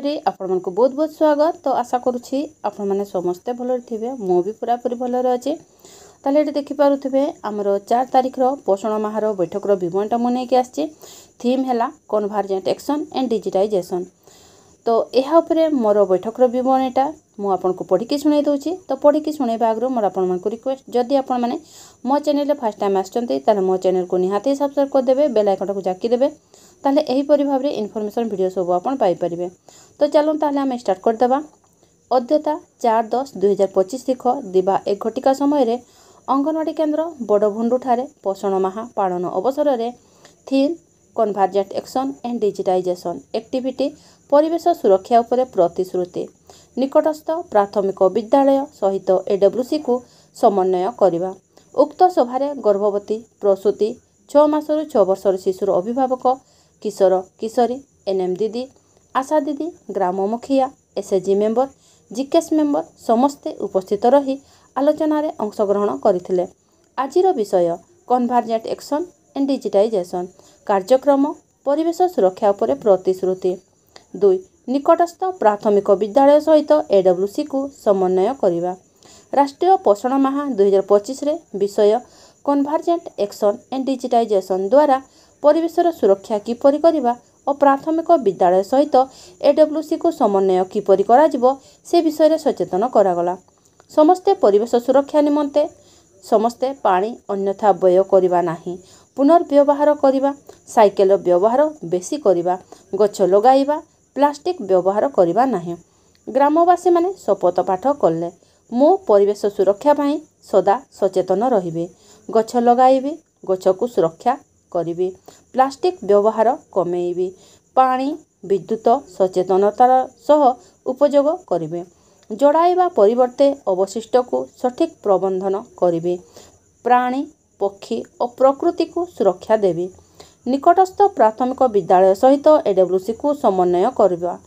भिडियोरे आपण को बहुत बहुत स्वागत। तो आशा करुँची आपण मैंने समस्ते भल थे, मु भी पूरा पूरी भल अच्छे। ताले ये देखिपे आमर 4 तारिख पोषण माहर बैठक विवरणटा मुझे आसी। थीम है कन्वर्जेंट एक्शन एंड डिजिटाइजेशन। तो यह उपरे मोर बैठक विवरणीटा मुझे पढ़ी शुणाई दूसरी। तो पढ़ी शुणाइबा आगु मोर आपण रिक्वेस्ट, जदि आपण मैंने मो चैनल फर्स्ट टाइम आसते मो चैनल को निहाती सब्सक्राइब करदे, बेल आइकन को जाकीदेवे, ताले एहीपरि भाव इनफॉरमेशन वीडियो सब आपण पाई परिबे। तो चलो ताले आम स्टार्ट करदेबा। अद्यता 4/10/2025 तारीख दिबा 1 घटिका समय अंगनवाड़ी केन्द्र बड़भुंडू ठारे पोषण माह पालन अवसर में theme convergent action and digitisation activity परिवेश सुरक्षा उपरे प्रतिश्रुति निकटस्थ प्राथमिक विद्यालय सहित एडब्ल्यूसी को समन्वय करवा। उक्त सभारे गर्भवती प्रसूति 6 मासरू 6 वर्षर शिशुर अभिभावक किशोर किशोरी एनएम दीदी आशा दीदी ग्राम मुखिया एसएचजी मेंबर जीकेएस मेंबर समस्ते उपस्थित रही आलोचन अंशग्रहण करथिले। आजिर विषय कन्वर्जेंट एक्शन एंड डिजिटाइजेशन कार्यक्रम परिवेश सुरक्षा उपरे प्रतिश्रुति 2 निकटस्थ प्राथमिक विद्यालय सहित एडब्ल्यूसी को समन्वय करवा। राष्ट्रीय पोषण माह 2025 रे विषय कन्वर्जेंट एक्शन एंड डिजिटाइजेशन द्वारा परिवेशर सुरक्षा किपरि करिबा और प्राथमिक विद्यालय सहित एडब्ल्यूसी को समन्वय किपरि कराजिबो से विषय सचेतन करागला। समस्ते परिवेश सुरक्षा निमंते समस्ते पानी अन्यथा व्यय करिबा नाही, पुनर्व्यवहार करिबा, साइकेल व्यवहार बेसी करिबा, गछ लगाइबा, प्लास्टिक व्यवहार करिबा नाही। ग्रामवासी माने शपथ पाठ कले मो परिवेश सुरक्षा पाई सदा सचेतन रहिबे, गछ लगाइबे, गछ को सुरक्षा करिबे, प्लास्टिक व्यवहार कमेइबे, पानी विद्युत सचेतनतार सह उपयोग करिबे, जड़ाइबा परिवर्ते अवशिष्ट को सठिक प्रबंधन करिबे, प्राणी पक्षी और प्रकृति को सुरक्षा देबे, निकटस्थ प्राथमिक विद्यालय सहित एडब्ल्यूसी को समन्वय करवा।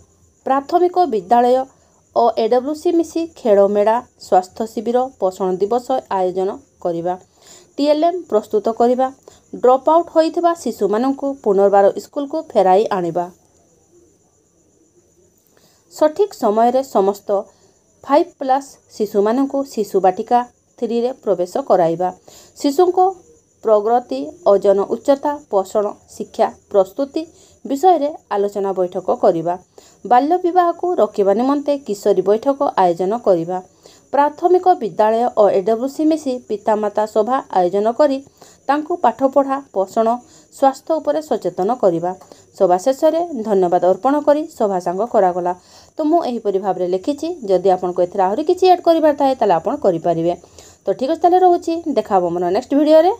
प्राथमिक विद्यालय और एडब्ल्यूसी मिसी खेल मेला स्वास्थ्य शिविर पोषण दिवस आयोजन करवा, टीएलएम प्रस्तुत करवा, ड्रॉप आउट होइथिबा शिशु माननकु पुनर्बार स्कूल को फेराई आनिबा, सठिक समय रे समस्त 5+ शिशु माननकु शिशु बाटिका 3 रे प्रवेश कराइबा, शिशु को प्रगति ओजन उच्चता पोषण शिक्षा प्रस्तुति विषय रे आलोचना बैठक करवा। बाल्य विवाह को रोकवा निमंते किशोरी बैठक आयोजन करवा। प्राथमिक विद्यालय और एडब्ल्यूसी मिसी पितामाता सभा आयोजन करी तांकु पाठ पढ़ा पोषण स्वास्थ्य उपरे सचेतन करवा। सभा शेष में धन्यवाद अर्पण करी सभा सांग करागला। तो मुझे यहीपरि भाव में लिखी, जदि आपको एथि आहरी किसी एड कर थाए ताले आपन करि परिबे। तो ठीक अच्छे रोचे देखा मोर नेक्स्ट वीडियो रे।